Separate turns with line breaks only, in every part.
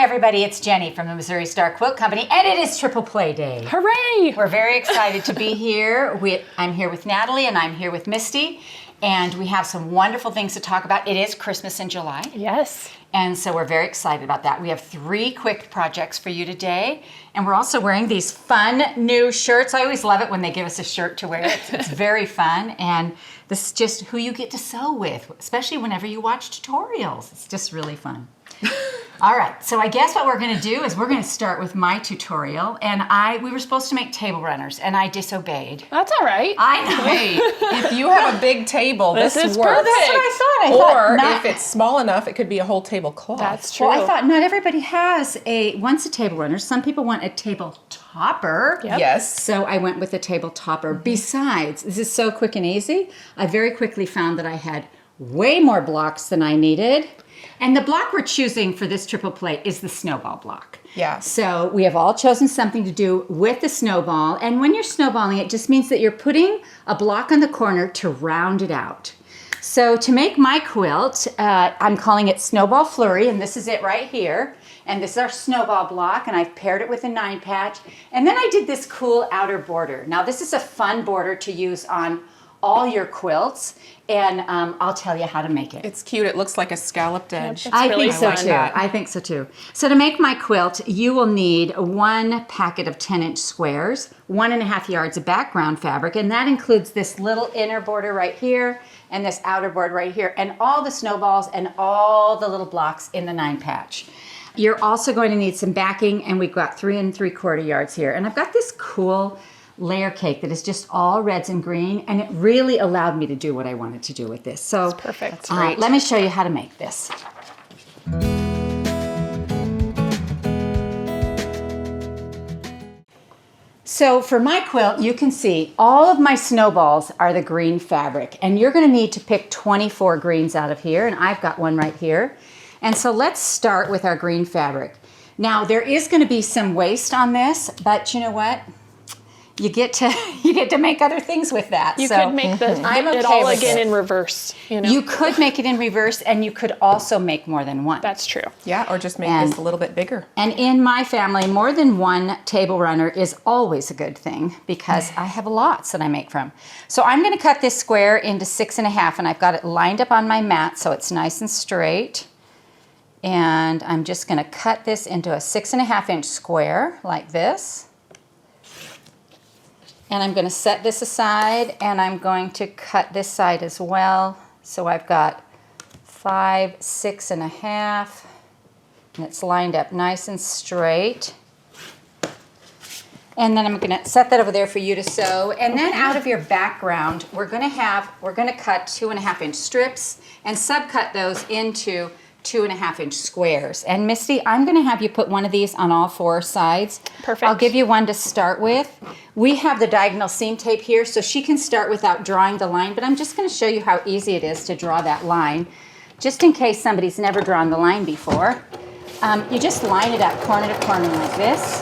everybody, it's Jenny from the Missouri Star Quilt Company, and it is Triple Play Day.
Hooray!
We're very excited to be here. I'm here with Natalie, and I'm here with Misty, and we have some wonderful things to talk about. It is Christmas in July.
Yes.
And so we're very excited about that. We have 3 quick projects for you today, and we're also wearing these fun new shirts. I always love it when they give us a shirt to wear. It's very fun, and this is just who you get to sew with, especially whenever you watch tutorials. It's just really fun. All right, so I guess what we're going to do is we're going to start with my tutorial, and we were supposed to make table runners, and I disobeyed.
That's all right.
I know.
Hey, if you have a big table, this
is
works.
perfect.
That's what I thought.
Or
Not-
if it's small enough, it could be a whole tablecloth.
That's true.
Well, I thought not everybody wants a table runner. Some people want a table topper.
Yep.
Yes.
So I went with a table topper. Besides, this is so quick and easy. I very quickly found that I had way more blocks than I needed. And the block we're choosing for this triple play is the snowball block.
Yeah.
So we have all chosen something to do with the snowball. And when you're snowballing, it just means that you're putting a block on the corner to round it out. So to make my quilt, I'm calling it Snowball Flurry, and this is it right here. And this is our snowball block, and I've paired it with a 9 patch. And then I did this cool outer border. Now this is a fun border to use on all your quilts, and I'll tell you how to make it.
It's cute. It looks like a scalloped edge.
I really
think so
fun.
too. I think so too. So to make my quilt, you will need 1 packet of 10-inch squares, 1.5 yards of background fabric, and that includes this little inner border right here and this outer border right here, and all the snowballs and all the little blocks in the 9 patch. You're also going to need some backing, and we've got 3 3/4 yards here. And I've got this cool layer cake that is just all reds and green, and it really allowed me to do what I wanted to do with this. So
That's perfect.
let me show you how to make this. So for my quilt, you can see all of my snowballs are the green fabric, and you're going to need to pick 24 greens out of here, and I've got one right here. And so let's start with our green fabric. Now there is going to be some waste on this, but you know what? You get to make other things with that.
You
so
could make
I'm okay
it all
with
again
it.
in reverse. You know?
You could make it in reverse, and you could also make more than one.
That's true.
Yeah, or just make
And-
this a little bit bigger.
And in my family, more than one table runner is always a good thing because I have lots that I make from. So I'm going to cut this square into 6.5, and I've got it lined up on my mat so it's nice and straight. And I'm just going to cut this into a 6.5-inch square like this. And I'm going to set this aside, and I'm going to cut this side as well. So I've got 5, 6.5, and it's lined up nice and straight. And then I'm going to set that over there for you to sew. And then out of your background, we're going to cut 2.5-inch strips and subcut those into 2.5-inch squares. And Misty, I'm going to have you put one of these on all 4 sides.
Perfect.
I'll give you one to start with. We have the diagonal seam tape here, so she can start without drawing the line, but I'm just going to show you how easy it is to draw that line, just in case somebody's never drawn the line before. You just line it up corner to corner like this.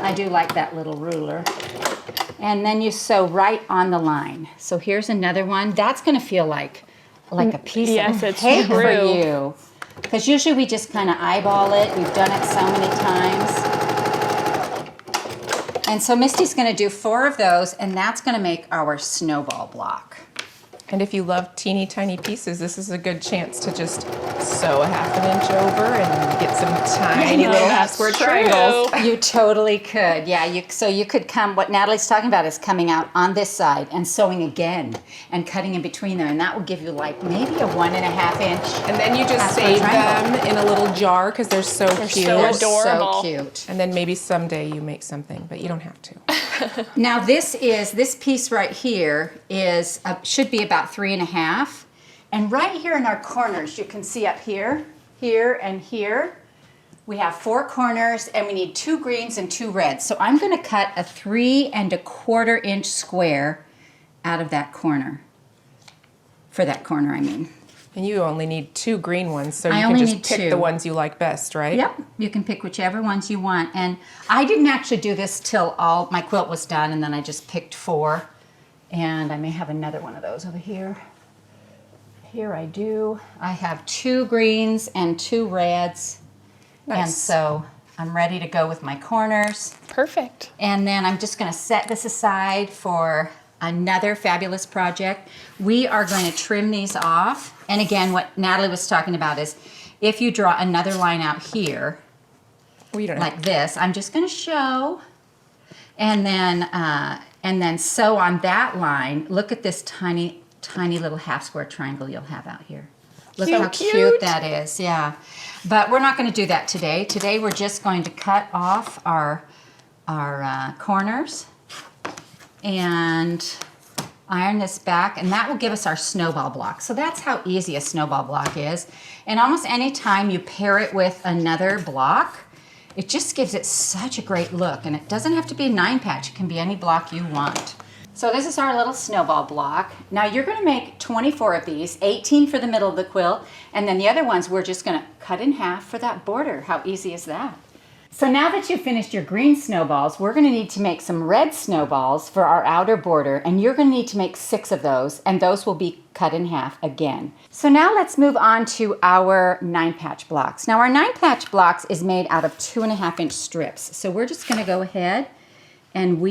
I do like that little ruler. And then you sew right on the line. So here's another one. That's going to feel like a piece
Yes,
of
it's
cake for
true.
you. Because usually we just kind of eyeball it. We've done it so many times. And so Misty's going to do 4 of those, and that's going to make our snowball block.
And if you love teeny tiny pieces, this is a good chance to just sew a 1/2 inch over and get some tiny little half square triangles.
You totally could. Yeah, so you could come, what Natalie's talking about is coming out on this side and sewing again and cutting in between them, and that will give you like maybe a 1.5 inch.
And then you just
half square
save
triangle.
them in a little jar because they're so cute.
so
They're
adorable.
so cute.
And then maybe someday you make something, but you don't have to.
Now this piece right here should be about 3.5, and right here in our corners, you can see up here, here, and here, we have 4 corners, and we need 2 greens and 2 reds. So I'm going to cut a 3 1/4 inch square out of that corner. For that corner, I mean.
And you only need 2 green ones, so
I
you can
only
just
need
pick
2.
the ones you like best, right?
Yep, you can pick whichever ones you want. And I didn't actually do this till all my quilt was done, and then I just picked 4. And I may have another one of those over here. Here I do. I have 2 greens and 2 reds.
Nice.
And so I'm ready to go with my corners.
Perfect.
And then I'm just going to set this aside for another fabulous project. We are going to trim these off. And again, what Natalie was talking about is if you draw another line out here,
We don't
like this, I'm just going to show, and then sew on that line. Look at this tiny, tiny little half square triangle you'll have out here. Look
So
how
cute.
cute that is, yeah. But we're not going to do that today. Today we're just going to cut off our corners and iron this back, and that will give us our snowball block. So that's how easy a snowball block is. And almost any time you pair it with another block, it just gives it such a great look. And it doesn't have to be a 9-patch, it can be any block you want. So this is our little snowball block. Now you're going to make 24 of these, 18 for the middle of the quilt, and then the other ones we're just going to cut in half for that border. How easy is that? So now that you've finished your green snowballs, we're going to need to make some red snowballs for our outer border, and you're going to need to make 6 of those, and those will be cut in half again. So now let's move on to our 9-patch blocks. Now our 9-patch blocks is made out of 2.5-inch strips. So we're just going to go ahead and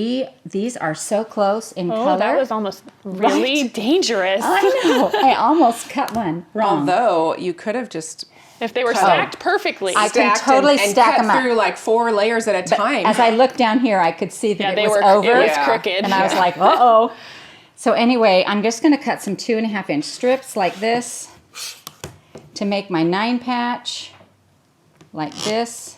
these are so close in color.
Oh, that was almost really
Right?
dangerous.
I know, I almost cut one wrong.
Although you could have just
If they were
Cut.
stacked perfectly.
I can
stacked
totally
and
stack
cut
'em up.
through like 4 layers at a time.
As I looked down here, I could see that
yeah,
it
they
was
were
over.
It was
Yeah.
crooked.
And I was like, uh-oh. So anyway, I'm just going to cut some 2.5-inch strips like this to make my 9-patch, like this.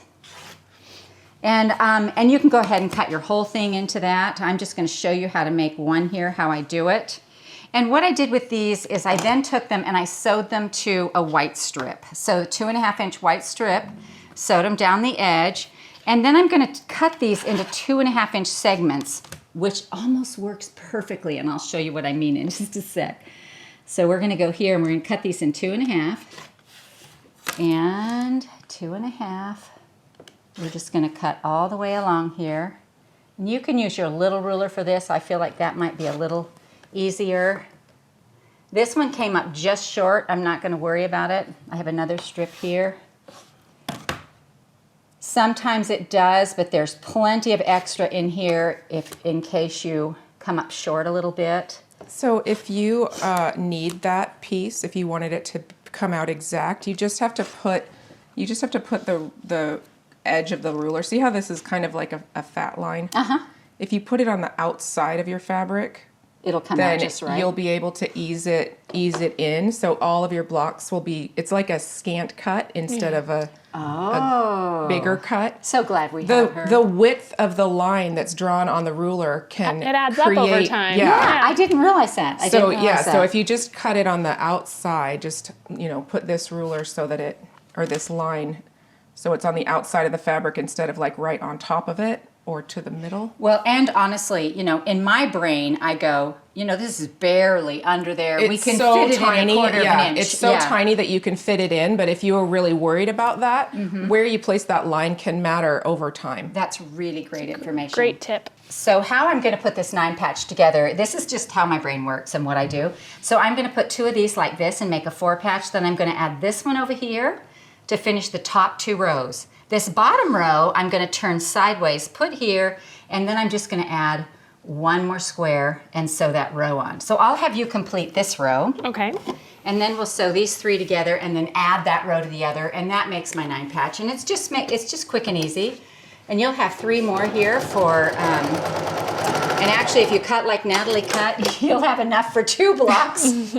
And you can go ahead and cut your whole thing into that. I'm just going to show you how to make one here, how I do it. And what I did with these is I then took them and I sewed them to a white strip. So 2.5-inch white strip, sewed them down the edge, and then I'm going to cut these into 2.5-inch segments, which almost works perfectly, and I'll show you what I mean in just a sec. So we're going to go here and we're going to cut these in 2.5 and 2.5. We're just going to cut all the way along here. And you can use your little ruler for this. I feel like that might be a little easier. This one came up just short. I'm not going to worry about it. I have another strip here. Sometimes it does, but there's plenty of extra in here in case you come up short a little bit.
So if you need that piece, if you wanted it to come out exact, you just have to put the edge of the ruler. See how this is kind of like a fat line?
Uh-huh.
If you put it on the outside of your fabric,
It'll come out
then
just right.
you'll be able to ease it in. So all of your blocks will be, it's like a scant cut instead of a bigger cut.
So glad we have her.
The width of the line that's drawn on the ruler can
It adds up over time.
Yeah, I didn't realize that. I
So
didn't realize
so
that.
if you just cut it on the outside, just put this ruler so that this line, so it's on the outside of the fabric instead of like right on top of it or to the middle.
Well, and honestly, in my brain, I go, this is barely under there. We can
so
fit it
tiny,
in a quarter of an inch.
It's so tiny that you can fit it in, but if you are really worried about that, where you place that line can matter over time.
That's really great information.
Great tip.
So how I'm going to put this 9-patch together, this is just how my brain works and what I do. So I'm going to put 2 of these like this and make a 4-patch. Then I'm going to add this one over here to finish the top 2 rows. This bottom row, I'm going to turn sideways, put here, and then I'm just going to add 1 more square and sew that row on. So I'll have you complete this row.
Okay.
And then we'll sew these 3 together and then add that row to the other, and that makes my 9-patch. And it's just quick and easy. And you'll have 3 more here for, and actually if you cut like Natalie cut, you'll have enough for 2 blocks.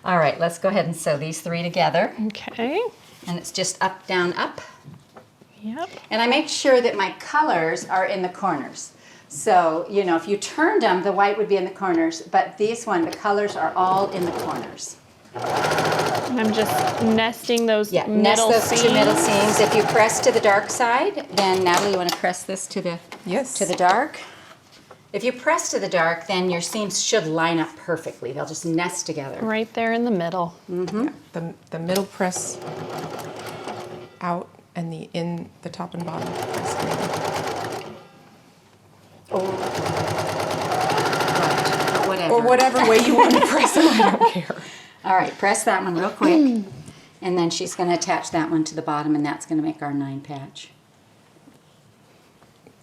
All right, let's go ahead and sew these 3 together.
Okay.
And it's just up, down, up.
Yep.
And I make sure that my colors are in the corners. So, if you turned them, the white would be in the corners, but this one, the colors are all in the corners.
And I'm just nesting those
Yeah,
middle
nest those
seams.
2 middle seams. If you press to the dark side, then Natalie, you want to press this to the dark? If you press to the dark, then your seams should line up perfectly. They'll just nest together.
Right there in the middle.
Yeah, the middle press out and the top and bottom press in.
Whatever.
Or whatever way you want to press them, I don't care.
All right, press that one real quick. And then she's going to attach that one to the bottom, and that's going to make our 9 patch.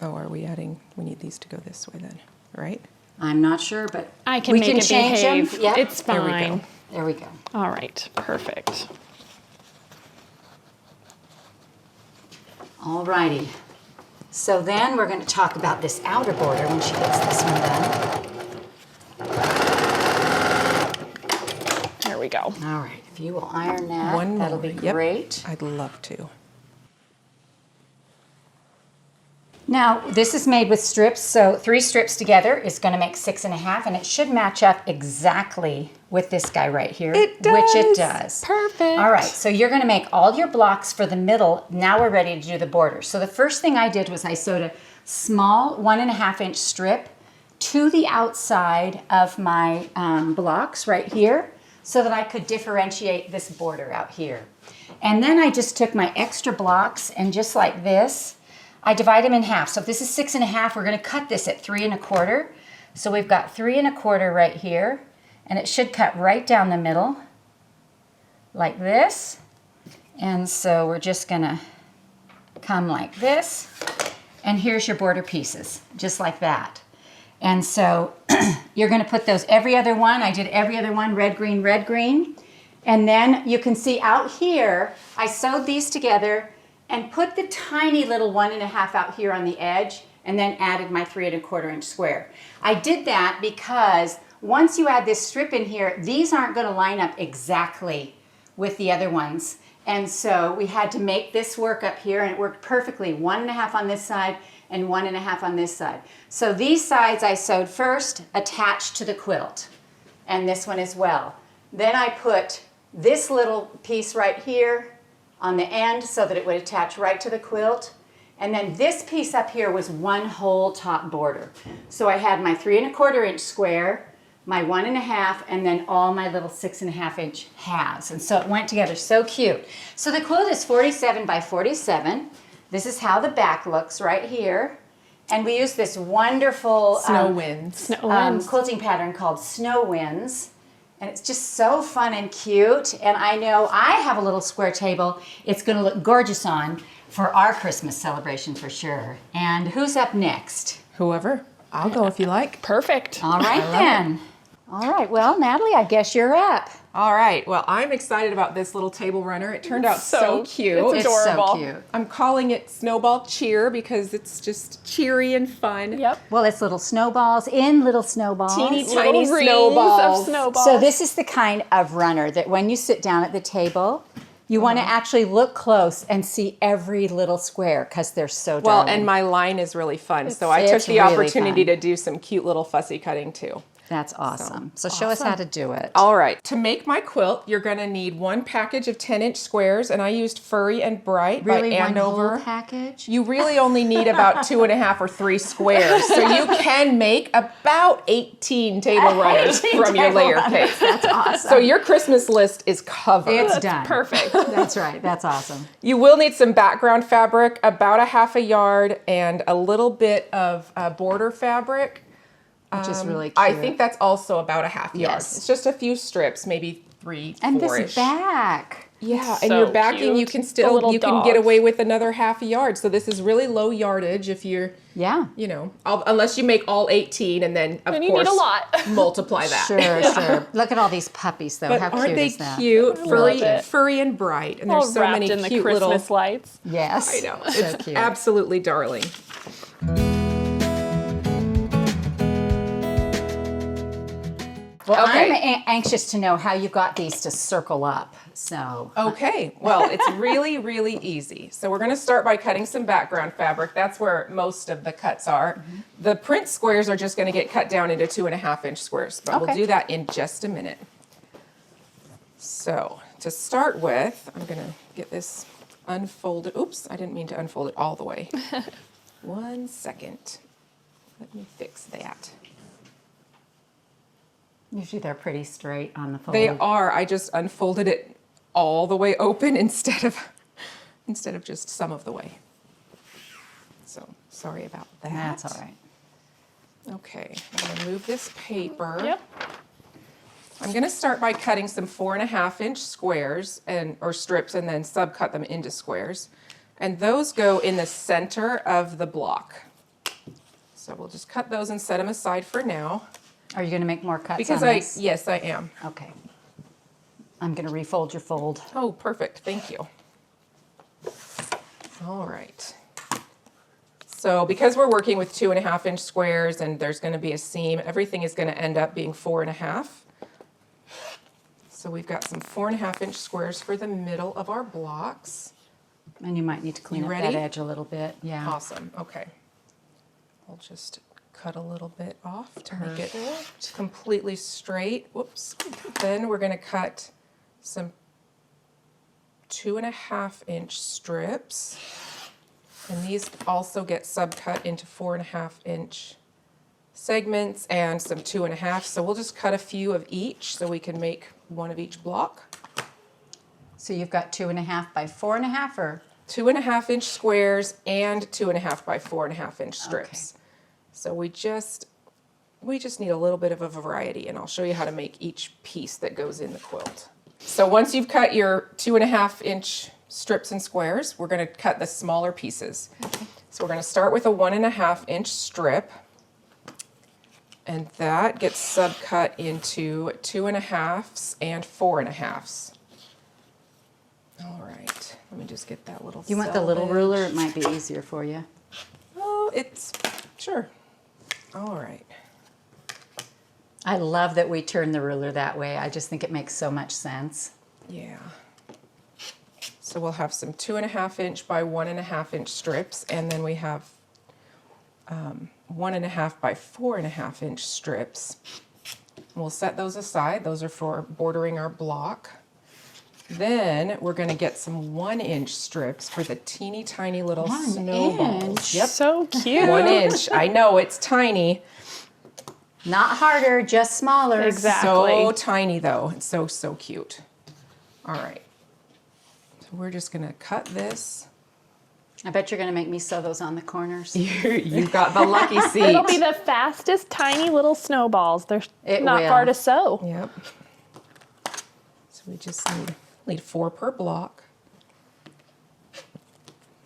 Oh, are we adding, we need these to go this way then, right?
I'm not sure, but
I can
we
make
can
it
change
behave.
them. Yep.
It's
There we
fine.
go. There we go.
All right, perfect.
All righty. So then we're going to talk about this outer border when she gets this one done.
There we go.
All right. If you will iron that,
One
that'll
more.
be
Yep.
great.
I'd love to.
Now, this is made with strips, so 3 strips together is going to make 6.5, and it should match up exactly with this guy right here.
It does.
Which it does.
Perfect.
All right, so you're going to make all your blocks for the middle. Now we're ready to do the border. So the first thing I did was I sewed a small 1.5-inch strip to the outside of my blocks right here so that I could differentiate this border out here. And then I just took my extra blocks and just like this, I divide them in half. So if this is 6.5, we're going to cut this at 3 1/4. So we've got 3 1/4 right here, and it should cut right down the middle like this. And so we're just going to come like this, and here's your border pieces, just like that. And so you're going to put those every other one. I did every other one, red, green, red, green. And then you can see out here, I sewed these together and put the tiny little 1.5 out here on the edge, and then added my 3 1/4-inch square. I did that because once you add this strip in here, these aren't going to line up exactly with the other ones. And so we had to make this work up here, and it worked perfectly. 1.5 on this side and 1.5 on this side. So these sides I sewed first, attached to the quilt, and this one as well. Then I put this little piece right here on the end so that it would attach right to the quilt. And then this piece up here was one whole top border. So I had my 3 1/4-inch square, my 1.5, and then all my little 6.5-inch halves. And so it went together so cute. So the quilt is 47 by 47. This is how the back looks right here. And we use this wonderful
Snow winds.
quilting pattern called Snow Winds. And it's just so fun and cute. And I know I have a little square table it's going to look gorgeous on for our Christmas celebration for sure. And who's up next?
Whoever. I'll go if you like.
Perfect.
All right then. All right, well, Natalie, I guess you're up.
All right. Well, I'm excited about this little table runner. It turned out so cute.
It's adorable.
so cute.
I'm calling it Snowball Cheer because it's just cheery and fun.
Yep.
Well, it's little snowballs in little snowballs.
Teeny
Little
tiny
rings
snowballs.
of snowballs.
So this is the kind of runner that when you sit down at the table, you want to actually look close and see every little square because they're so
Well,
darling.
and my line is really fun. So I took
It's
the
really
opportunity
fun.
to do some cute little fussy cutting too.
That's awesome. So show us how to do it.
All right, to make my quilt, you're gonna need 1 package of 10-inch squares, and I used Furry and Bright
Really,
by
one
Andover.
whole package?
You really only need about 2.5 or 3 squares, so you can make about 18 table runners
18
from your
table
layer
runners.
cake.
That's awesome.
So your Christmas list is covered.
It's done.
Perfect.
That's right. That's awesome.
You will need some background fabric, about 1/2 yard, and a little bit of border fabric.
Which is really cute.
I think that's also about 1/2 yard.
Yes.
It's just a few strips, maybe 3,
And
4-ish.
this back.
Yeah,
It's
and
so
your backing,
cute.
you can
The
still,
little
you can get
dogs.
away with another 1/2 yard. So this is really low yardage if you're,
Yeah.
you know, unless you make all 18 and then of
Then you
course
need a lot.
multiply that.
Sure, sure. Look at all these puppies, though.
But
How
aren't
cute
they
is that?
cute?
love it.
Furry and Bright. And
All
there's so
wrapped
many
in the
cute
Christmas
little.
lights.
Yes.
I know.
So
It's
cute.
absolutely darling.
Well,
Okay.
I'm anxious to know how you got these to circle up. So,
Okay, well, it's really, really easy. So we're going to start by cutting some background fabric. That's where most of the cuts are. The print squares are just going to get cut down into 2.5-inch squares, but we'll
Okay.
do that in just a minute. So to start with, I'm going to get this unfolded. Oops, I didn't mean to unfold it all the way. 1 second. Let me fix that.
usually they're pretty straight on the fold.
They are. I just unfolded it all the way open instead of just some of the way. So sorry about that.
That's all right.
Okay, I'm gonna move this paper.
Yep.
I'm I'm gonna start by cutting some 4.5-inch squares or strips and then subcut them into squares. And those go in the center of the block. So we'll just cut those and set them aside for now.
Are you going to make more cuts
Because
on this?
yes, I am.
Okay. I'm going to refold your fold.
Oh, perfect, thank you. All right. So because we're working with 2.5-inch squares and there's going to be a seam, everything is going to end up being 4.5. So we've got some 4.5-inch squares for the middle of our blocks.
And you might need to clean up that edge a little bit. Yeah.
Awesome, okay. I'll just cut a little bit off to make it completely straight. Whoops. Then we're going to cut some 2.5-inch strips. And these also get subcut into 4.5-inch segments and some 2.5. So we'll just cut a few of each so we can make one of each block.
So you've got 2.5 by 4.5 or?
2.5-inch squares and 2.5 by 4.5-inch strips.
Okay.
So we just need a little bit of a variety, and I'll show you how to make each piece that goes in the quilt. So once you've cut your 2.5-inch strips and squares, we're going to cut the smaller pieces. Okay. So we're going to start with a 1.5-inch strip, and that gets subcut into 2.5s and 4.5s. All right, let me just get that little.
You want the little ruler? It might be easier for you.
Oh, sure. All right.
I love that we turn the ruler that way. I just think it makes so much sense.
Yeah. So we'll have some 2.5-inch by 1.5-inch strips, and then we have 1.5 by 4.5-inch strips. We'll set those aside. Those are for bordering our block. Then we're going to get some 1-inch strips for the teeny tiny little snowballs.
Yep. So cute.
1 inch. I know, it's tiny.
Not harder, just smaller.
Exactly.
So tiny though. It's so, so cute. All right. So we're just going to cut this.
I bet you're going to make me sew those on the corners.
You've got the lucky seat.
It'll be the fastest tiny little snowballs. They're not far to sew.
Yep. So we just need 4 per block.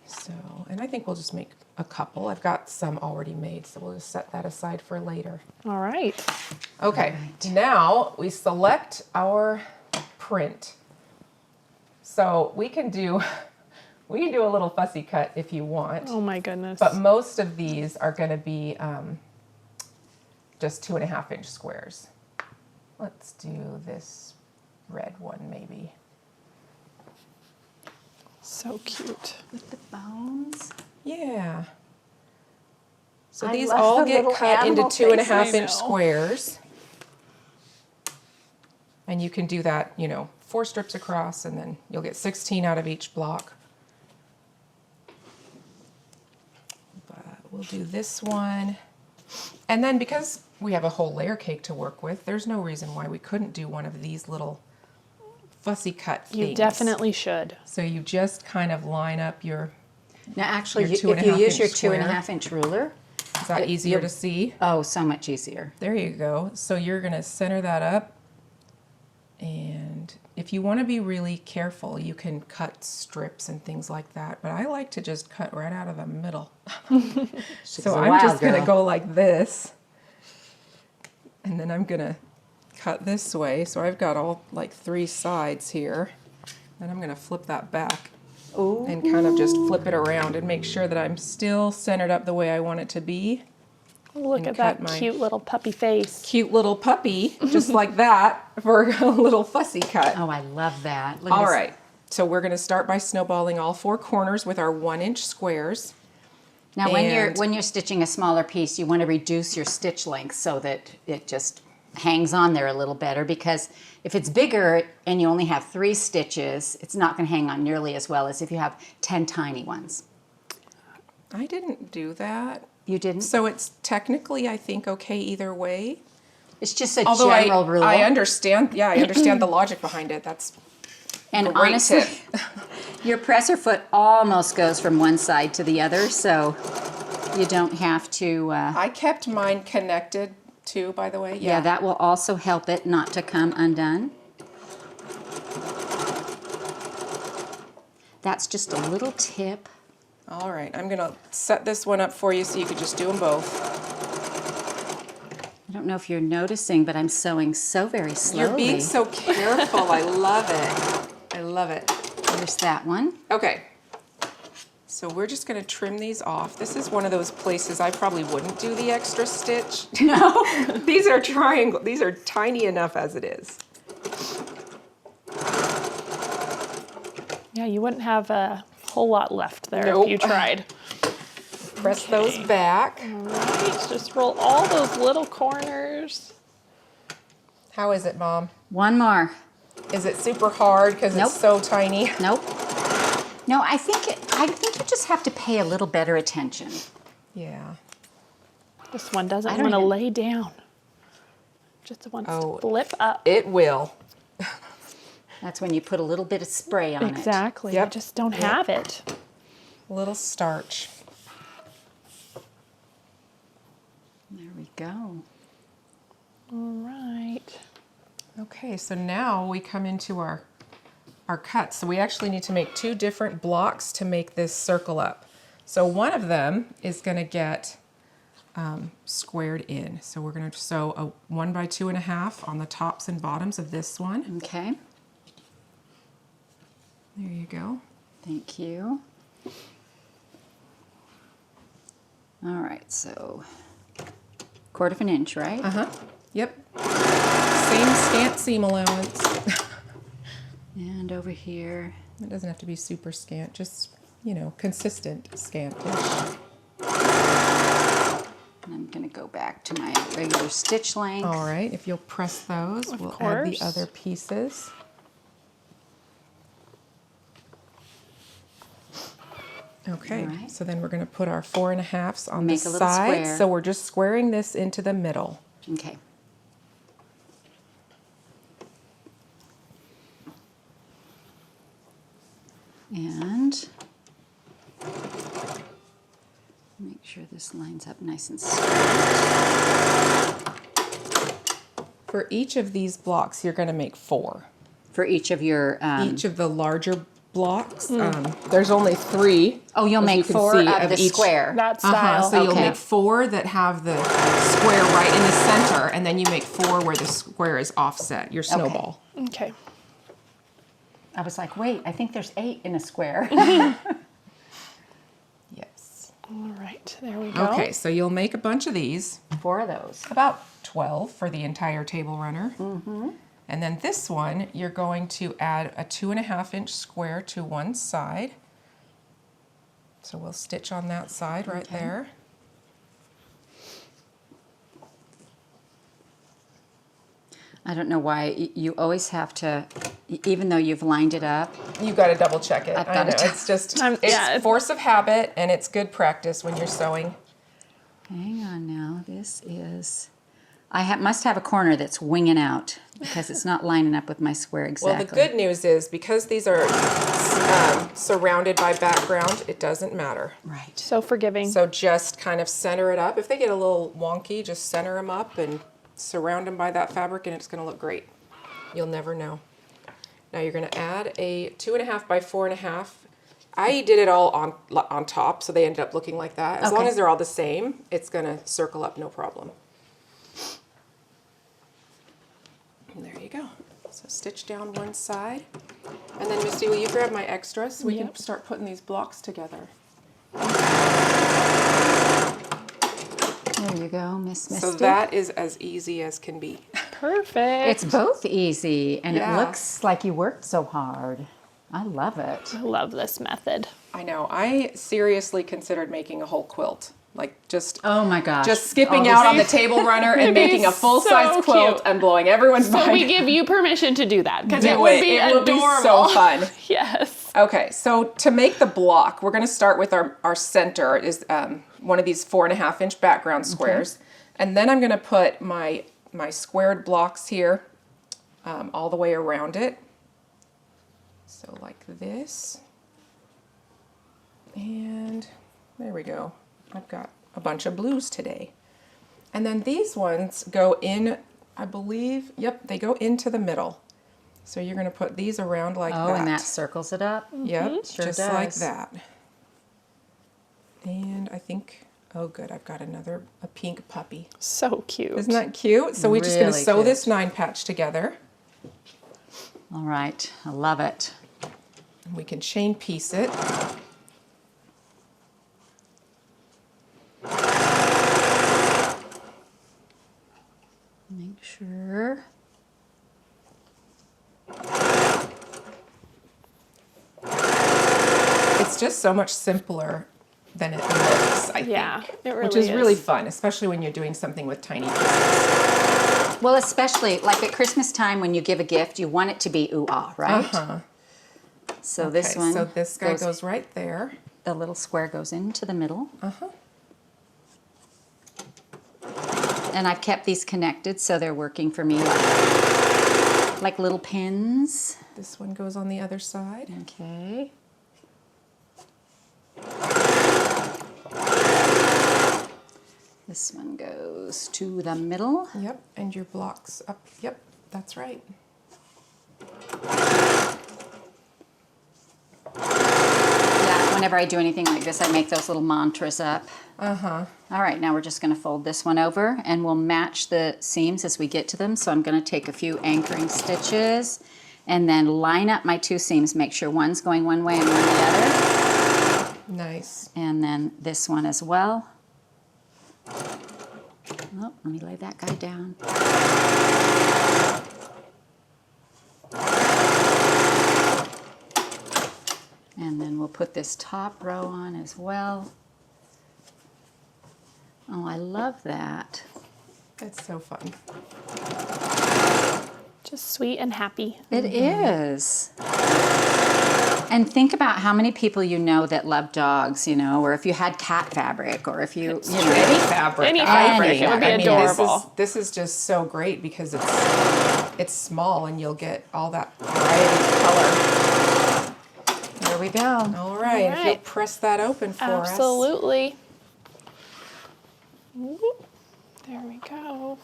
So, and I think we'll just make a couple. I've got some already made, so we'll just set that aside for later.
All right.
Okay, now we select our print. So we can do a little fussy cut if you want.
Oh my goodness.
But most of these are going to be just 2.5-inch squares. Let's do this red one maybe.
So cute.
With the bones.
Yeah. So
I
these
love
all
the
get
little
cut into
animal
2.5-inch
faces.
squares. And you can do that, 4 strips across, and then you'll get 16 out of each block. But we'll do this one. And then because we have a whole layer cake to work with, there's no reason why we couldn't do one of these little fussy cut things.
You definitely should.
So you just kind of line up your,
Now, actually,
Your
if you
2.5
use your
inch square.
2.5-inch ruler,
is that easier to see?
oh, so much easier.
There you go. So you're going to center that up. And if you want to be really careful, you can cut strips and things like that. But I like to just cut right out of the middle. So I'm just going to go like this. And then I'm going to cut this way. So I've got all like 3 sides here. Then I'm going to flip that back.
Ooh.
And kind of just flip it around and make sure that I'm still centered up the way I want it to be.
Look
And
at that
cut my
cute little puppy face.
cute little puppy, just like that, for a little fussy cut.
Oh, I love that. Look at
All
this.
right, so we're going to start by snowballing all 4 corners with our 1-inch squares.
Now,
And-
when you're stitching a smaller piece, you want to reduce your stitch length so that it just hangs on there a little better, because if it's bigger and you only have 3 stitches, it's not going to hang on nearly as well as if you have 10 tiny ones.
I didn't do that.
You didn't?
So it's technically, I think, okay either way.
It's just a
Although
general rule.
I understand the logic behind it. That's
and
great
honestly,
tip.
your presser foot almost goes from one side to the other, so you don't have to...
I kept mine connected too, by the way.
Yeah, that will also help it not to come undone. That's just a little tip.
All right, I'm gonna set this one up for you so you could just do them both.
I don't know if you're noticing, but I'm sewing so very slowly.
You're being so careful. I love it. I love it.
There's that one.
Okay. So we're just going to trim these off. This is one of those places I probably wouldn't do the extra stitch.
No.
These are triangle. These are tiny enough as it is.
Yeah, you wouldn't have a whole lot left there
Nope.
if you tried.
Press those back.
All right, just roll all those little corners.
How is it, Mom?
One more.
Is it super hard because
Nope.
it's so tiny?
Nope. No, I think you just have to pay a little better attention.
Yeah.
This one doesn't
I don't
want to
even-
lay down. Just wants to flip up.
It will.
That's when you put a little bit of spray on it.
Exactly.
Yep.
You just don't have it.
A little starch.
There we go.
All right.
Okay, so now we come into our cuts. So we actually need to make 2 different blocks to make this circle up. So one of them is going to get squared in. So we're going to sew a 1 by 2.5 on the tops and bottoms of this one.
Okay.
There you go.
Thank you. All right, so 1/4 inch, right?
Yep. Same scant seam allowance.
And over here.
It doesn't have to be super scant, just, you know, consistent scant.
And I'm going to go back to my regular stitch length.
All right, if you'll press those,
Of
we'll add
course.
the other pieces. Okay,
All right.
so then we're going to put our 4.5s on
Make
the
a little
side.
square.
So we're just squaring this into the middle.
Okay. And make sure this lines up nice and straight.
For each of these blocks, you're going to make 4.
For each of your...
Each of the larger blocks, there's only 3.
oh, you'll
as
make
you can
4
see,
of the
each-
square.
That style.
So you'll
Okay.
make 4 that have the square right in the center, and then you make 4 where the square is offset, your snowball.
Okay.
I was like, wait, I think there's 8 in a square.
Yes.
All right. There we go.
Okay, so you'll make a bunch of these,
4 of those.
about 12 for the entire table runner. And then this one, you're going to add a 2.5 inch square to one side. So we'll stitch on that side right there.
I don't know why you always have to, even though you've lined it up.
You got to double check it.
I've
I
gotta
know,
dou-
it's just,
Yeah,
it's force of habit, and it's good practice when you're sewing.
Hang on now, this is, must have a corner that's winging out because it's not lining up with my square exactly.
Well, the good news is because these are surrounded by background, it doesn't matter.
Right.
So forgiving.
So just kind of center it up. If they get a little wonky, just center them up and surround them by that fabric, and it's going to look great. You'll never know. Now you're going to add a 2.5 by 4.5. I did it all on top, so they ended up looking like that. As long
Okay.
as they're all the same, it's going to circle up no problem. And there you go. So stitch down one side. And then Misty, will you grab my extras so we can
Yep.
start putting these blocks together?
There you go, Miss Misty.
So that is as easy as can be.
Perfect.
It's both easy, and
Yeah.
it looks like you worked so hard. I love it.
I love this method.
I know. I seriously considered making a whole quilt. Like just
Oh my gosh.
just skipping
All
out
this-
on the table runner and
be
making a full-size
so
quilt
cute.
and blowing everyone's
So
mind.
we give you permission to do that because
Do
it would be
It will
adorable.
be so fun.
Yes.
Okay, so to make the block, we're going to start with our center is one of these 4.5 inch background squares. And then I'm going to put my squared blocks here all the way around it. So like this. And there we go. I've got a bunch of blues today. And then these ones go in, I believe, yep, they go into the middle. So you're going to put these around like that.
Oh, and that circles it up?
Yep,
Sure
just
does.
like that. And I think, oh good, I've got a pink puppy.
So cute.
Isn't that cute? So we're just going to
Really
sew
cute.
this 9 patch together.
All right, I love it.
And we can chain piece it.
Make sure.
It's just so much simpler than it looks, I
Yeah,
think.
it really
Which is really
is.
fun, especially when you're doing something with tiny pieces.
Well, especially like at Christmas time when you give a gift, you want it to be ooh-ah, right?
Uh-huh.
So this
Okay,
one,
so this guy goes right there.
the little square goes into the middle.
Uh-huh.
And I've kept these connected so they're working for me like little pins.
This one goes on the other side.
Okay. This one goes to the middle.
Yep, and your blocks up. Yep, that's right.
Yeah, whenever I do anything like this, I make those little mantras up.
Uh-huh.
All right, now we're just going to fold this one over and we'll match the seams as we get to them. So I'm going to take a few anchoring stitches and then line up my 2 seams, make sure one's going one way and one the other.
Nice.
And then this one as well. Oh, let me lay that guy down. And then we'll put this top row on as well. Oh, I love that.
That's so fun.
Just sweet and happy.
It is. And think about how many people you know that love dogs, you know, or if you had cat fabric, or if you know,
Any fabric.
Any
I
fabric,
think.
it would be
I mean,
adorable.
This is just so great because it's small and you'll get all that variety of color.
There we go.
All right, if you'll
right.
press that open for us.
Absolutely. Whoop. There we go.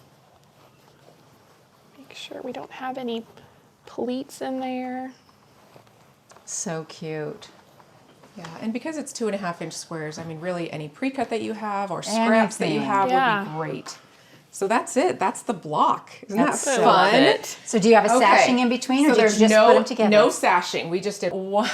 Make sure we don't have any pleats in there.
So cute.
Yeah, and because it's 2.5-inch squares, I mean, really any pre-cut that you have or scraps that you
Anything.
have
Yeah.
would be great. So that's it. That's the block. Isn't
That's
that
so
fun?
it.
So do you have a sashing in between, or
So
did you
there's
just put them together?
no sashing. We just did 1,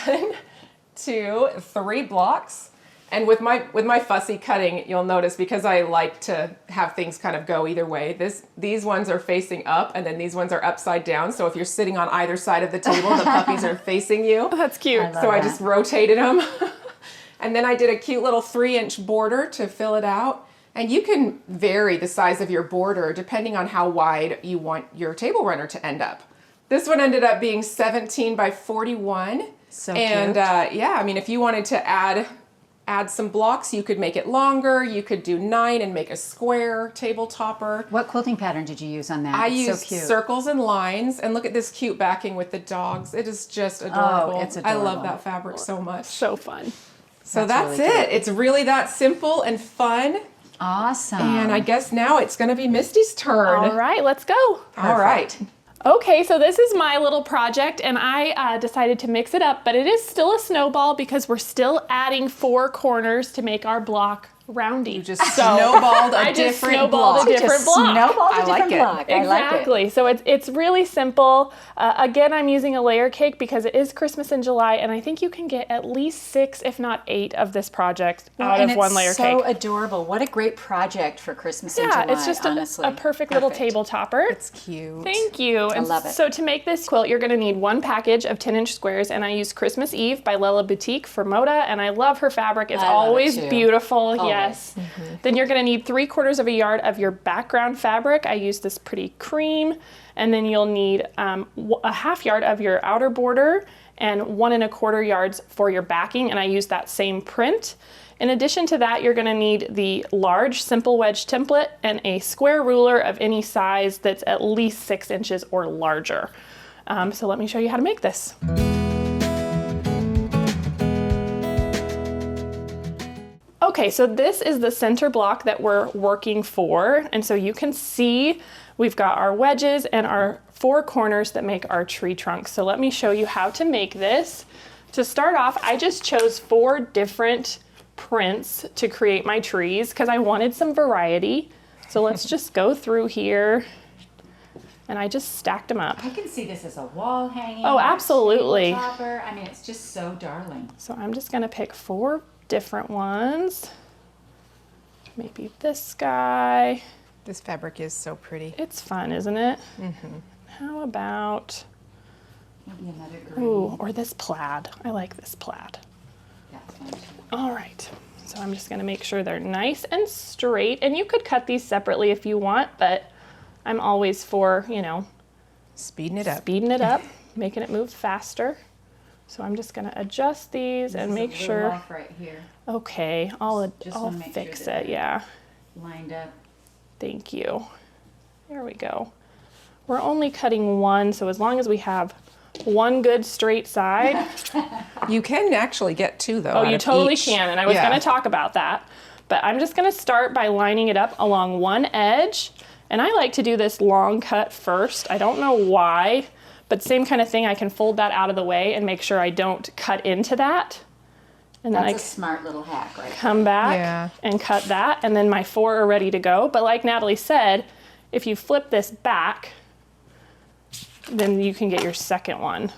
2, 3 blocks. And with my fussy cutting, you'll notice, because I like to have things kind of go either way, these ones are facing up and then these ones are upside down. So if you're sitting on either side of the table, the puppies are facing you.
That's cute.
I love
So I
that.
just rotated them. And then I did a cute little 3-inch border to fill it out. And you can vary the size of your border depending on how wide you want your table runner to end up. This one ended up being 17 by 41.
So
and
cute.
yeah, I mean, if you wanted to add some blocks, you could make it longer. You could do 9 and make a square table topper.
What quilting pattern did you use on that?
I
It's
used
so cute.
circles and lines, and look at this cute backing with the dogs. It is just adorable.
it's
I love
adorable.
that fabric so much.
So fun.
So
That's
that's
really
it. It's really that simple and fun.
Awesome.
And I guess now it's going to be Misty's turn.
All right, let's go.
All right.
Okay, so this is my little project, and I decided to mix it up, but it is still a snowball because we're still adding 4 corners to make our block roundy.
You just snowballed a
I just
different
snowballed
block.
a different
Just
block.
snowballed a
I like
different
it.
block. I like it.
Exactly. So it's really simple. Again, I'm using a layer cake because it is Christmas in July, and I think you can get at least 6, if not 8, of this project out
and
of one layer
it's so
cake.
adorable. What a great project for Christmas in
Yeah,
July,
it's just
honestly.
a perfect little
Perfect.
table topper.
It's cute.
Thank you. And
love it.
so to make this quilt, you're going to need 1 package of 10-inch squares, and I used Christmas Eve by Lella Boutique for Moda, and I love her fabric. It's
I love it
always
too.
beautiful.
Always.
Yes. Then you're going to need 3/4 yard of your background fabric. I used this pretty cream, and then you'll need a 1/2 yard of your outer border and 1 1/4 yards for your backing, and I used that same print. In addition to that, you're going to need the Large Simple Wedge template and a square ruler of any size that's at least 6 inches or larger. So let me show you how to make this. Okay, so this is the center block that we're working for. And so you can see we've got our wedges and our 4 corners that make our tree trunk. So let me show you how to make this. To start off, I just chose 4 different prints to create my trees because I wanted some variety. So let's just go through here. And I just stacked them up.
I can see this as a wall hanging.
Oh, absolutely.
Topper. I mean, it's just so darling.
So I'm just gonna pick 4 different ones. Maybe this guy.
This fabric is so pretty.
It's fun, isn't it? Mm-hmm. How about,
Maybe another green.
ooh, or this plaid. I like this plaid.
That's fun too.
All right, so I'm just gonna make sure they're nice and straight. And you could cut these separately if you want, but I'm always for, you know,
Speeding it up.
speeding it up, making it move faster. So I'm just gonna adjust these and make
This is a
sure.
little off right here,
Okay, I'll
Just
I'll
wanna make sure
fix
that
it. Yeah,
lined up.
thank you. There we go. We're only cutting 1, so as long as we have 1 good straight side.
You can actually get 2 though.
Oh,
out
you
of
totally
each.
can, and I was
Yeah.
gonna talk about that. But I'm just gonna start by lining it up along one edge. And I like to do this long cut first. I don't know why, but same kind of thing. I can fold that out of the way and make sure I don't cut into that. And then
That's
I
a smart little hack, right?
come back
Yeah.
and cut that, and then my 4 are ready to go. But like Natalie said, if you flip this back, then you can get your second one.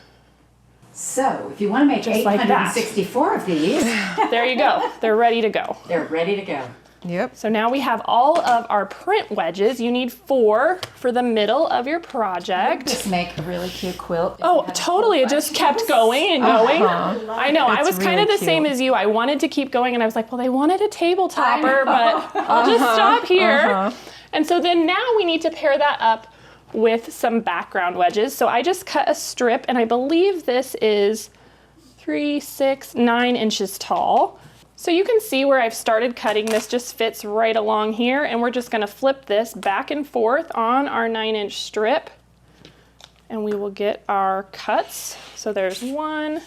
So, if you want to make
Just like that.
864 of these,
There you go. They're ready to go.
they're ready to go.
Yep.
So now we have all of our print wedges. You need 4 for the middle of your project.
Just make a really cute quilt. if you
Oh,
have a
totally. It
quilt
just
like
kept
this.
going and going. I know. I
That's
was kind of
really
the same
cute.
as you. I wanted to keep going, and I was like, well, they wanted a table topper, but I'll just stop here. And so then now we need to pair that up with some background wedges. So I just cut a strip, and I believe this is 3, 6, 9 inches tall. So you can see where I've started cutting. This just fits right along here, and we're just gonna flip this back and forth on our 9-inch strip, and we will get our cuts. So there's 1.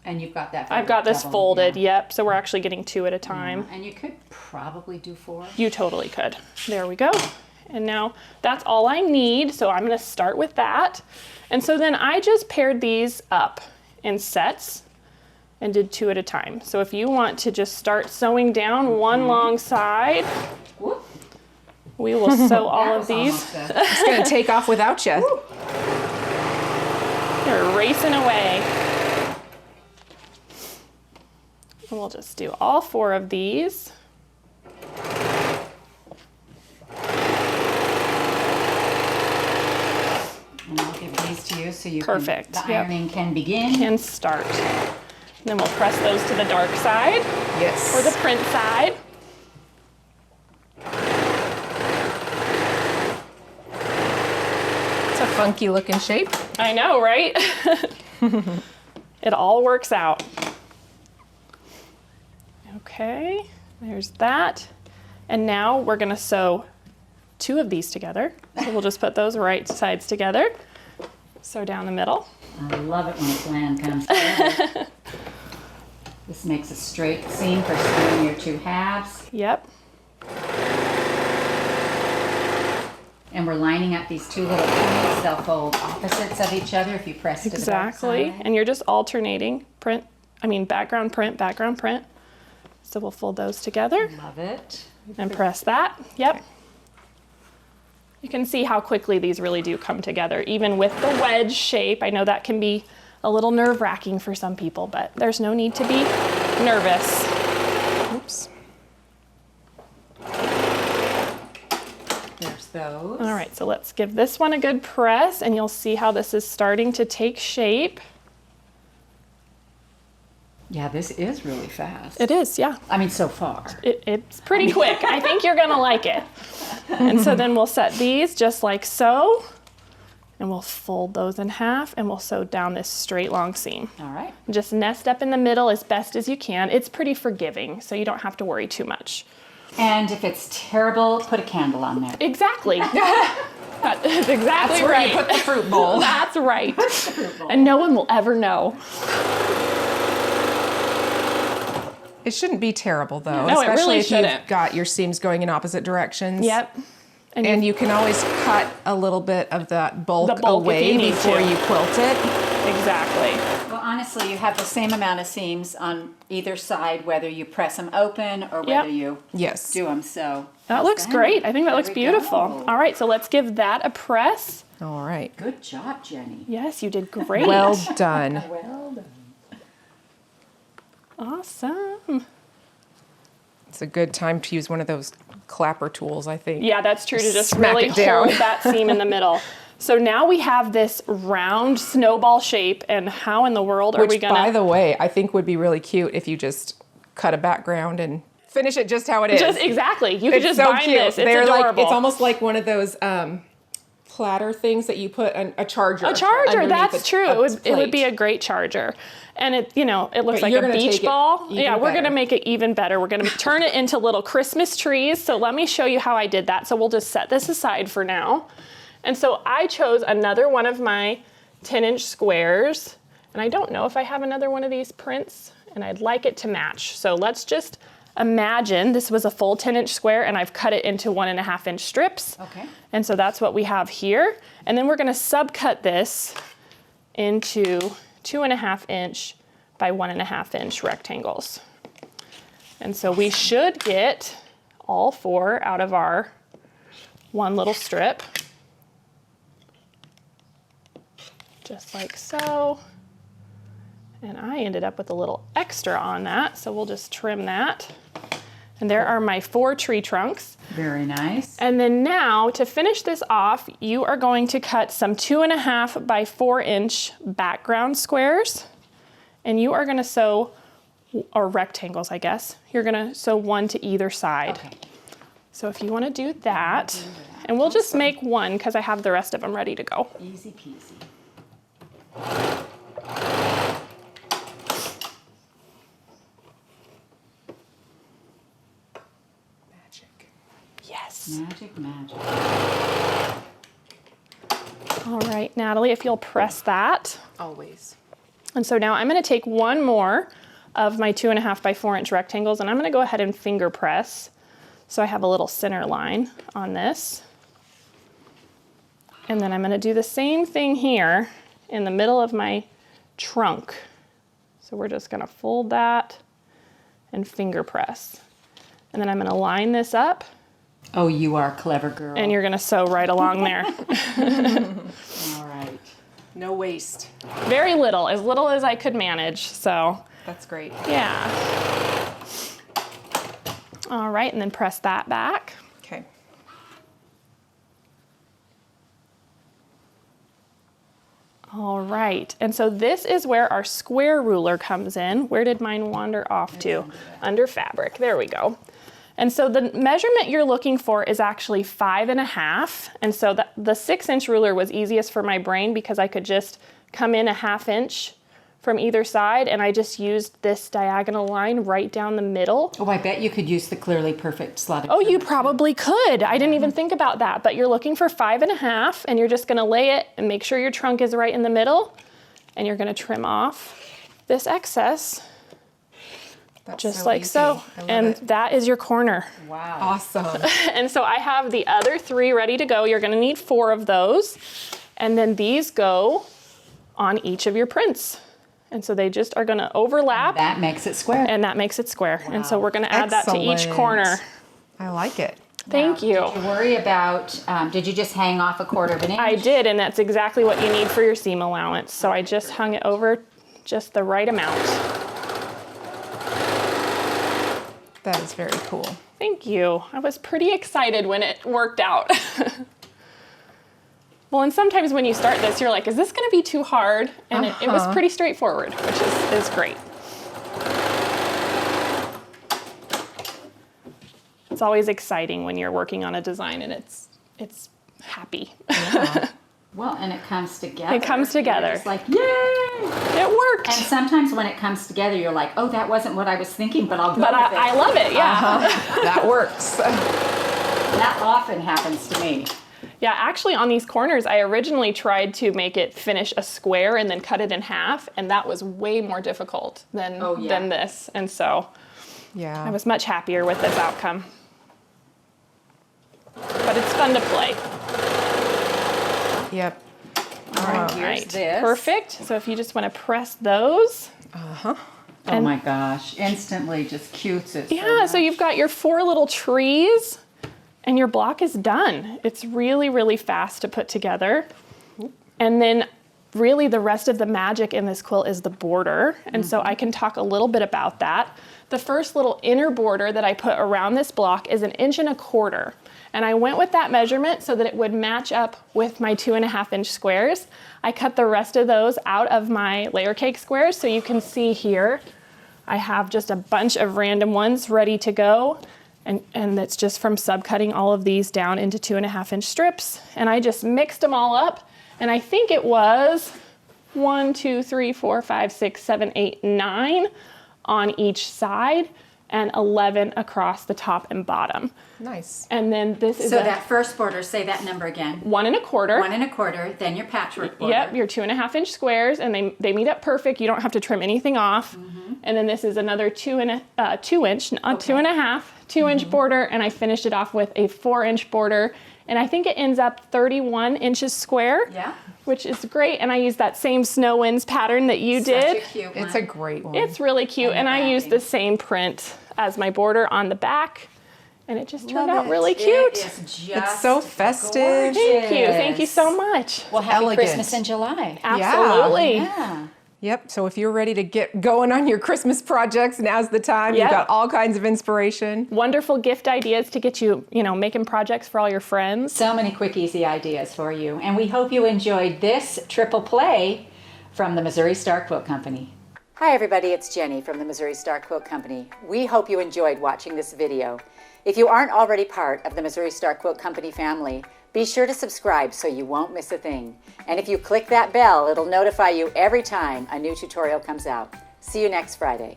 And you've got that.
I've got this
double,
folded,
yeah.
yep. So we're actually getting 2 at a time.
And you could probably do 4.
You totally could. There we go. And now that's all I need. So I'm gonna start with that. And so then I just paired these up in sets and did 2 at a time. So if you want to just start sewing down one long side,
Whoop.
we will sew all
That
of
was
these.
almost a-
It's gonna take off without you.
They're racing away. And we'll just do all 4 of these.
And I'll give these to you so you
Perfect,
can, the
yep.
ironing can begin.
And start. Then we'll press those to the dark side
Yes.
or the print side.
It's a funky looking shape.
I know, right? It all works out. Okay, there's that. And now we're gonna sew 2 of these together. So we'll just put those right sides together. Sew down the middle.
I love it when a plan comes together. This makes a straight seam for sewing your 2 halves.
Yep.
And we're lining up these 2 little points. They'll fold opposites of each other if you press to the dark
Exactly.
side.
And you're just alternating background print, background print. So we'll fold those together
Love it.
and press that. Yep. You can see how quickly these really do come together, even with the wedge shape. I know that can be a little nerve-wracking for some people, but there's no need to be nervous.
Oops.
There's those.
All right, so let's give this one a good press, and you'll see how this is starting to take shape.
Yeah, this is really fast.
It is, yeah.
I mean, so far.
It's pretty quick. I think you're gonna like it. And so then we'll set these just like so, and we'll fold those in half, and we'll sew down this straight long seam.
All right.
Just nest up in the middle as best as you can. It's pretty forgiving, so you don't have to worry too much.
And if it's terrible, put a candle on there.
Exactly. That's exactly
That's where
right.
you put the fruit bowl.
That's right. And no one will ever know.
It shouldn't be terrible though,
No, it
especially
really
if
shouldn't.
you've got your seams going in opposite directions.
Yep.
And you can always cut a little bit of that bulk,
The bulk if
away
you need
before
to.
you quilt it.
Exactly.
Well, honestly, you have the same amount of seams on either side, whether you press them open or
Yep.
whether you
Yes.
do them. So
That looks great. I think that
There
looks
we
beautiful.
go.
All right, so let's give that a press.
All right.
Good job, Jenny.
Yes, you did great.
Well done.
Well done.
Awesome.
It's a good time to use one of those clapper tools, I think.
Yeah, that's true, to just
Smack
really
it down.
hold that seam in the middle. So now we have this round snowball shape, and how in the world are we
Which,
gonna...
by the way, I think would be really cute if you just cut a background and finish it just how it is.
Just exactly. You could
It's
just
so
bind
cute.
this. It's
They're
adorable.
like, it's almost like one of those platter things that you put a charger.
A charger,
underneath
that's
a-
true.
a
It would be
plate.
a great charger. And it, you know, it looks
But
like
you're
a
gonna
beach
take it
ball.
even
Yeah, we're
better.
gonna make it even better. We're gonna turn it into little Christmas trees. So let me show you how I did that. So we'll just set this aside for now. And so I chose another one of my 10-inch squares. And I don't know if I have another one of these prints, and I'd like it to match. So let's just imagine this was a full 10-inch square and I've cut it into 1.5-inch strips.
Okay.
And so that's what we have here. And then we're gonna subcut this into 2.5-inch by 1.5-inch rectangles. And so we should get all 4 out of our one little strip. Just like so. And I ended up with a little extra on that, so we'll just trim that. And there are my 4 tree trunks.
Very nice.
And then now, to finish this off, you are going to cut some 2.5 by 4-inch background squares. And you are gonna sew, or rectangles, I guess. You're gonna sew 1 to either side.
Okay.
So if you wanna do that, and we'll just make 1 because I have the rest of them ready to go.
Easy peasy.
Magic.
Yes.
Magic, magic.
All right, Natalie, if you'll press that.
Always.
And so now I'm gonna take 1 more of my 2.5 by 4-inch rectangles, and I'm gonna go ahead and finger press. So I have a little center line on this. And then I'm gonna do the same thing here in the middle of my trunk. So we're just gonna fold that and finger press. And then I'm gonna line this up,
Oh, you are a clever girl.
and you're gonna sew right along there.
All right.
No waste.
Very little as I could manage, so
That's great.
yeah. All right, and then press that back.
Okay.
All right, and so this is where our square ruler comes in. Where did mine wander off to? Under fabric, there we go. And so the measurement you're looking for is actually 5.5. And so the 6-inch ruler was easiest for my brain because I could just come in 1/2 inch from either side, and I just used this diagonal line right down the middle.
Oh, I bet you could use the clearly perfect slotted.
Oh, you probably could. I didn't even think about that, but you're looking for 5.5, and you're just gonna lay it and make sure your trunk is right in the middle, and you're gonna trim off this excess,
That's
just
so
like
easy.
so.
I love
And
it.
that is your corner.
Wow.
Awesome.
And so I have the other 3 ready to go. You're gonna need 4 of those, and then these go on each of your prints. And so they just are gonna overlap,
That makes it square.
and that makes it square. And so we're gonna add that to each
Excellent.
corner.
I like it.
Thank you.
Did you worry about, did you just hang off 1/4 of an inch?
I did, and that's exactly what you need for your seam allowance. So I just hung it over just the right amount.
That is very cool.
Thank you. I was pretty excited when it worked out. Well, and sometimes when you start this, you're like, is this gonna be too hard? And it was pretty straightforward, which is great. It's always exciting when you're working on a design and it's happy.
Well, and it comes together.
It comes together.
It's like, yay!
It worked.
And sometimes when it comes together, you're like, oh, that wasn't what I was thinking, but I'll go
But
with it.
I love it, yeah.
That works.
That often happens to me.
Yeah, actually on these corners, I originally tried to make it finish a square and then cut it in half, and that was way more difficult than
Oh, yeah.
than this. And so
Yeah.
I was much happier with this outcome. But it's fun to play.
Yep.
All right,
All
here's
right,
this.
perfect. So if you just want to press those.
Uh-huh.
Oh my gosh, instantly just cutes it.
Yeah, so you've got your 4 little trees and your block is done. It's really, really fast to put together. And then really the rest of the magic in this quilt is the border. And so I can talk a little bit about that. The first little inner border that I put around this block is 1.25 inches. And I went with that measurement so that it would match up with my 2.5-inch squares. I cut the rest of those out of my layer cake squares. So you can see here, I have just a bunch of random ones ready to go. And that's just from subcutting all of these down into 2.5-inch strips. And I just mixed them all up. And I think it was 1, 2, 3, 4, 5, 6, 7, 8, 9 on each side and 11 across the top and bottom.
Nice.
And then this is
So that first border, say that number again.
1.25.
1.25, then your patchwork border.
Yep, your 2.5-inch squares, and they meet up perfect. You don't have to trim anything off. And then this is another 2-inch, not 2.5, 2-inch border, and I finished it off with a 4-inch border. And I think it ends up 31 inches square.
Yeah.
Which is great. And I used that same Snow Winds pattern that you did.
Such a cute one.
It's a great one.
It's really cute. And I used
backing.
the same print as my border on the back. And it just turned
Love
out
it.
really cute.
It is just
It's so festive.
gorgeous.
Thank you so much.
Well, happy
Elegant.
Christmas in July.
Absolutely.
Yeah.
Yep. So if you're ready to get going on your Christmas projects, now's the time.
Yep.
You've got all kinds of inspiration.
Wonderful gift ideas to get you, making projects for all your friends.
So many quick, easy ideas for you. And we hope you enjoyed this triple play from the Missouri Star Quilt Company. Hi everybody, it's Jenny from the Missouri Star Quilt Company. We hope you enjoyed watching this video. If you aren't already part of the Missouri Star Quilt Company family, be sure to subscribe so you won't miss a thing. And if you click that bell, it'll notify you every time a new tutorial comes out. See you next Friday.